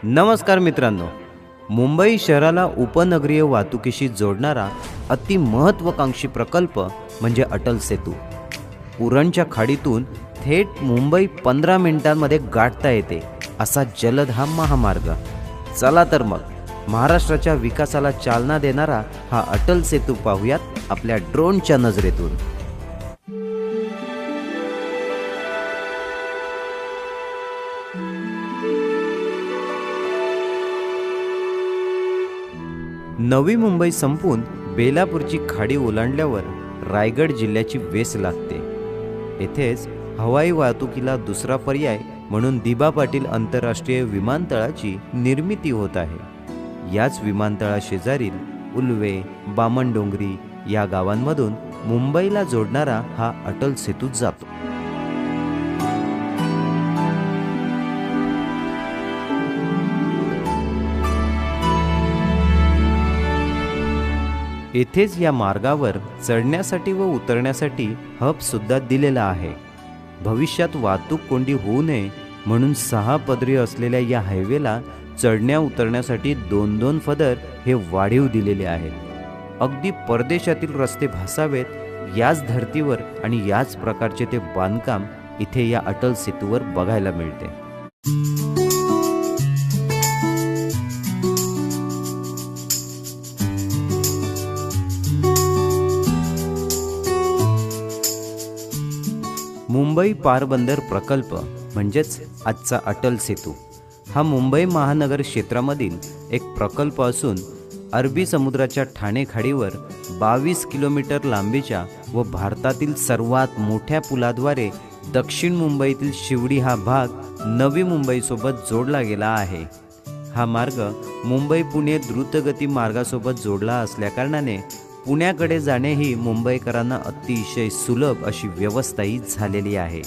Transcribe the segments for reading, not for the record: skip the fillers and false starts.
नमस्कार मित्रांनो, मुंबई शहराला उपनगरीय वाहतुकीशी जोडणारा अति महत्त्वाकांक्षी प्रकल्प म्हणजे अटल सेतू. उरणच्या खाडीतून थेट मुंबई 15 मिनिटांमध्ये गाठता येते असा जलद हा महामार्ग. चला तर मग महाराष्ट्राच्या विकासाला चालना देणारा हा अटल सेतू पाहूयात आपल्या ड्रोनच्या नजरेतून. नवी मुंबई संपून बेलापूरची खाडी ओलांडल्यावर रायगड जिल्ह्याची वेस लागते. येथेच हवाई वाहतुकीला दुसरा पर्याय म्हणून दिबा पाटील आंतरराष्ट्रीय विमानतळाची निर्मिती होत आहे. याच विमानतळाशेजारील उल्वे, बामणडोंगरी या गावांमधून मुंबईला जोडणारा हा अटल सेतू जातो. येथेच या मार्गावर चढण्यासाठी व उतरण्यासाठी हब सुद्धा दिलेला आहे. भविष्यात वाहतूक कोंडी होऊ नये म्हणून 6 पदरी असलेल्या या हायवेला चढण्या उतरण्यासाठी 2-2 पदर हे वाढीव दिलेले आहेत. अगदी परदेशातील रस्ते भासावेत याच धर्तीवर आणि याच प्रकारचे ते बांधकाम इथे या अटल सेतूवर बघायला मिळते. मुंबई पारबंदर प्रकल्प म्हणजेच आजचा अटल सेतू हा मुंबई महानगर क्षेत्रामधील एक प्रकल्प असून अरबी समुद्राच्या ठाणे खाडीवर 22 किलोमीटर लांबीच्या व भारतातील सर्वात मोठ्या पुलाद्वारे दक्षिण मुंबईतील शिवडी हा भाग नवी मुंबईसोबत जोडला गेला आहे. हा मार्ग मुंबई पुणे द्रुतगती मार्गासोबत जोडला असल्याकारणाने पुण्याकडे जाणे ही मुंबईकरांना अतिशय सुलभ अशी व्यवस्थाही झालेली आहे.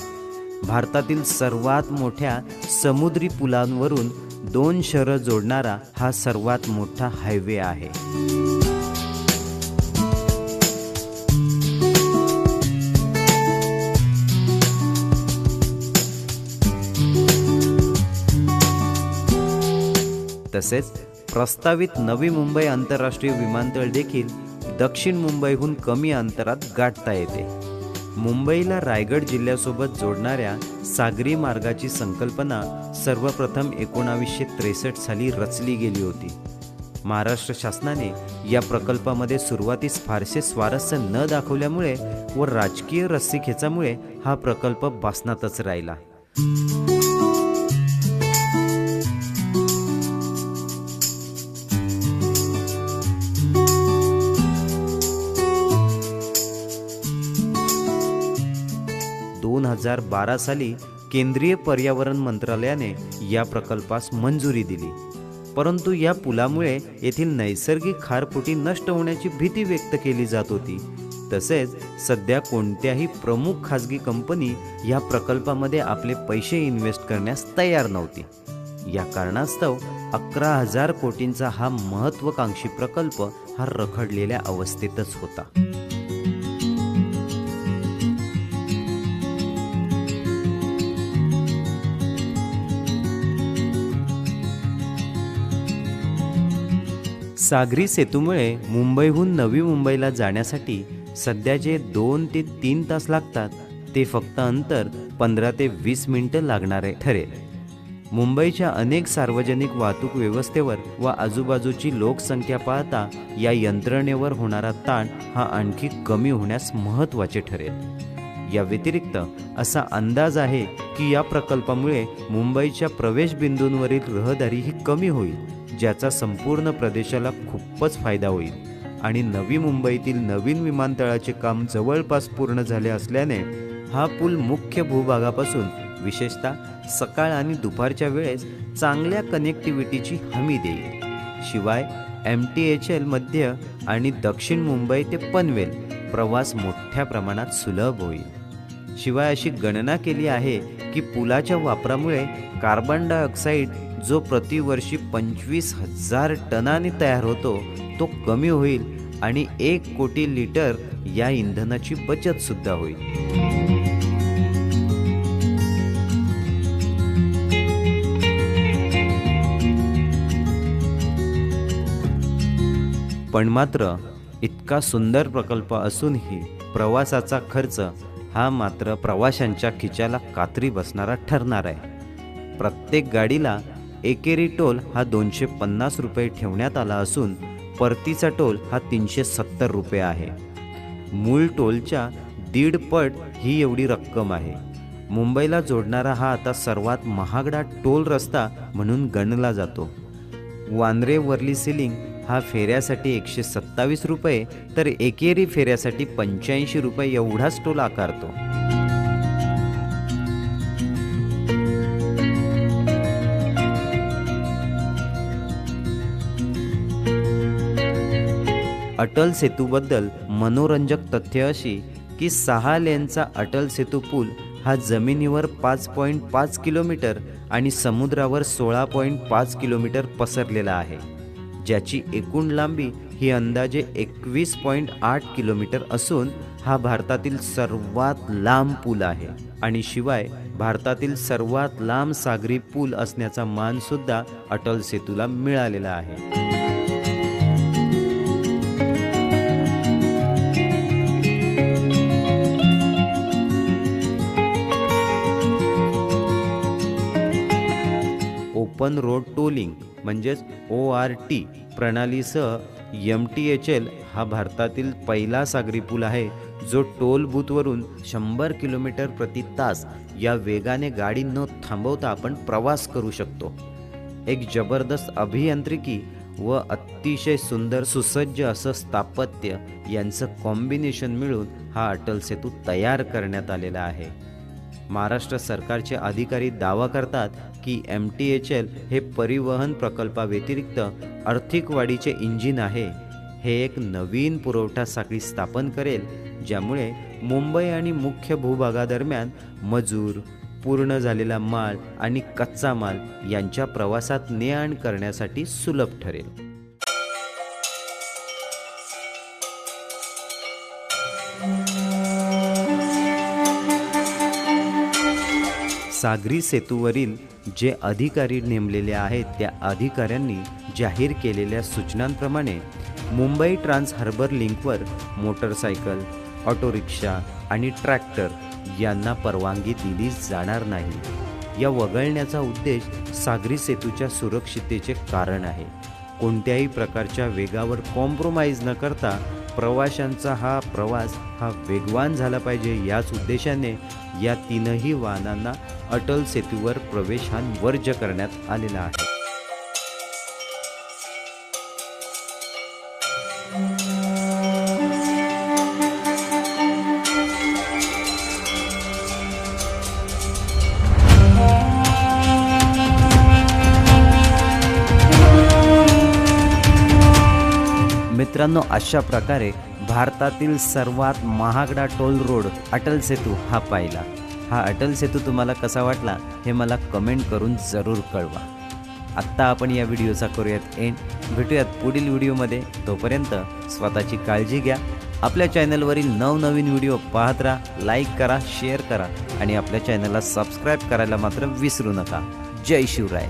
भारतातील सर्वात मोठ्या समुद्री पुलांवरून 2 शहरं जोडणारा हा सर्वात मोठा हायवे आहे. तसेच प्रस्तावित नवी मुंबई आंतरराष्ट्रीय विमानतळ देखील दक्षिण मुंबईहून कमी अंतरात गाठता येते. मुंबईला रायगड जिल्ह्यासोबत जोडणाऱ्या सागरी मार्गाची संकल्पना सर्वप्रथम 1963 साली रचली गेली होती. महाराष्ट्र शासनाने या प्रकल्पामध्ये सुरुवातीस फारसे स्वारस्य न दाखवल्यामुळे व राजकीय रस्सीखेचामुळे हा प्रकल्प बासनातच राहिला. साली केंद्रीय पर्यावरण मंत्रालयाने या प्रकल्पास मंजुरी दिली. परंतु या पुलामुळे येथील नैसर्गिक खारफुटी नष्ट होण्याची भीती व्यक्त केली जात होती. तसेच सध्या कोणत्याही प्रमुख खाजगी कंपनी या प्रकल्पामध्ये आपले पैसे इन्व्हेस्ट करण्यास तयार नव्हती. या कारणास्तव 11,000 कोटींचा हा महत्त्वाकांक्षी प्रकल्प हा रखडलेल्या अवस्थेतच होता. सागरी सेतूमुळे मुंबईहून नवी मुंबईला जाण्यासाठी सध्या जे 2 ते 3 तास लागतात ते फक्त अंतर 15 ते 20 मिनिटं लागणारे ठरेल. मुंबईच्या अनेक सार्वजनिक वाहतूक व्यवस्थेवर व आजूबाजूची लोकसंख्या पाहता या यंत्रणेवर होणारा ताण हा आणखी कमी होण्यास महत्त्वाचे ठरेल. या व्यतिरिक्त असा अंदाज आहे की या प्रकल्पामुळे मुंबईच्या प्रवेशबिंदूंवरील रहदारी ही कमी होईल, ज्याचा संपूर्ण प्रदेशाला खूपच फायदा होईल. आणि नवी मुंबईतील नवीन विमानतळाचे काम जवळपास पूर्ण झाले असल्याने हा पूल मुख्य भूभागापासून विशेषतः सकाळ आणि दुपारच्या वेळेस चांगल्या कनेक्टिव्हिटीची हमी देईल. शिवाय MTHL मध्य आणि दक्षिण मुंबई ते पनवेल प्रवास मोठ्या प्रमाणात सुलभ होईल. शिवाय अशी गणना केली आहे की पुलाच्या वापरामुळे कार्बन डायऑक्साईड जो प्रतिवर्षी 25,000 टनाने तयार होतो तो कमी होईल आणि 1 कोटी लिटर या इंधनाची बचत सुद्धा होईल. पण मात्र इतका सुंदर प्रकल्प असूनही प्रवासाचा खर्च हा मात्र प्रवाशांच्या खिच्याला कात्री बसणारा ठरणार आहे। प्रत्येक गाडीला एकेरी टोल हा 250 रुपये ठेवण्यात आला असून परतीचा टोल हा 370 रुपये आहे। मूळ टोलच्या 1.5 पट ही एवढी रक्कम आहे। मुंबईला जोडणारा हा आता सर्वात महागडा टोल रस्ता म्हणून गणला जातो। वांद्रे वर्ली सिलिंग हा फेऱ्यासाठी 127 रुपये तर एकेरी फेऱ्यासाठी 85 रुपये एवढाच टोल आकारतो। अटल सेतूबद्दल मनोरंजक तथ्य अशी की 6 लेनचा अटल सेतू पूल हा जमिनीवर 5.5 किलोमीटर आणि समुद्रावर 16.5 किलोमीटर पसरलेला आहे, ज्याची एकूण लांबी ही अंदाजे 21.8 किलोमीटर असून हा भारतातील सर्वात लांब पूल आहे आणि शिवाय भारतातील सर्वात लांब सागरी पूल असण्याचा मान सुद्धा अटल सेतूला मिळालेला आहे। ओपन रोड टोलिंग म्हणजेच ORT प्रणालीसह MTHL हा भारतातील पहिला सागरी पूल आहे जो टोल बूथवरून 100 किलोमीटर प्रति तास या वेगाने गाडी न थांबवता आपण प्रवास करू शकतो। एक जबरदस्त अभियांत्रिकी व अतिशय सुंदर सुसज्ज असं स्थापत्य यांचं कॉम्बिनेशन मिळून हा अटल सेतू तयार करण्यात आलेला आहे। महाराष्ट्र सरकारचे अधिकारी दावा करतात की MTHL हे परिवहन प्रकल्पाव्यतिरिक्त आर्थिक वाढीचे इंजिन आहे। हे एक नवीन पुरवठा साखळी स्थापन करेल ज्यामुळे मुंबई आणि मुख्य भूभागादरम्यान मजूर, पूर्ण झालेला माल आणि कच्चा माल यांच्या प्रवासात ने-आण करण्यासाठी सुलभ ठरेल। सागरी सेतूवरील जे अधिकारी नेमलेले आहेत त्या अधिकाऱ्यांनी जाहीर केलेल्या सूचनांप्रमाणे मुंबई ट्रान्स हार्बर लिंकवर मोटरसायकल, ऑटो रिक्षा आणि ट्रॅक्टर यांना परवानगी दिली जाणार नाही। या वगळण्याचा उद्देश सागरी सेतूच्या सुरक्षिततेचे कारण आहे। कोणत्याही प्रकारच्या वेगावर कॉम्प्रोमाइज न करता प्रवाशांचा हा प्रवास हा वेगवान झाला पाहिजे याच उद्देशाने या तीनही वाहनांना अटल सेतूवर प्रवेश हा वर्ज्य करण्यात आलेला आहे। मित्रांनो, अशा प्रकारे भारतातील सर्वात महागडा टोल रोड अटल सेतू हा पाहिला। हा अटल सेतू तुम्हाला कसा वाटला हे मला कमेंट करून जरूर कळवा। आत्ता आपण या व्हिडिओचा करूयात एंड, भेटूयात पुढील व्हिडिओमध्ये। तोपर्यंत स्वतःची काळजी घ्या। आपल्या चॅनलवरील नवनवीन व्हिडिओ पाहत राहा, लाईक करा, शेअर करा आणि आपल्या चॅनलला सबस्क्राईब करायला मात्र विसरू नका। जय शिवराय।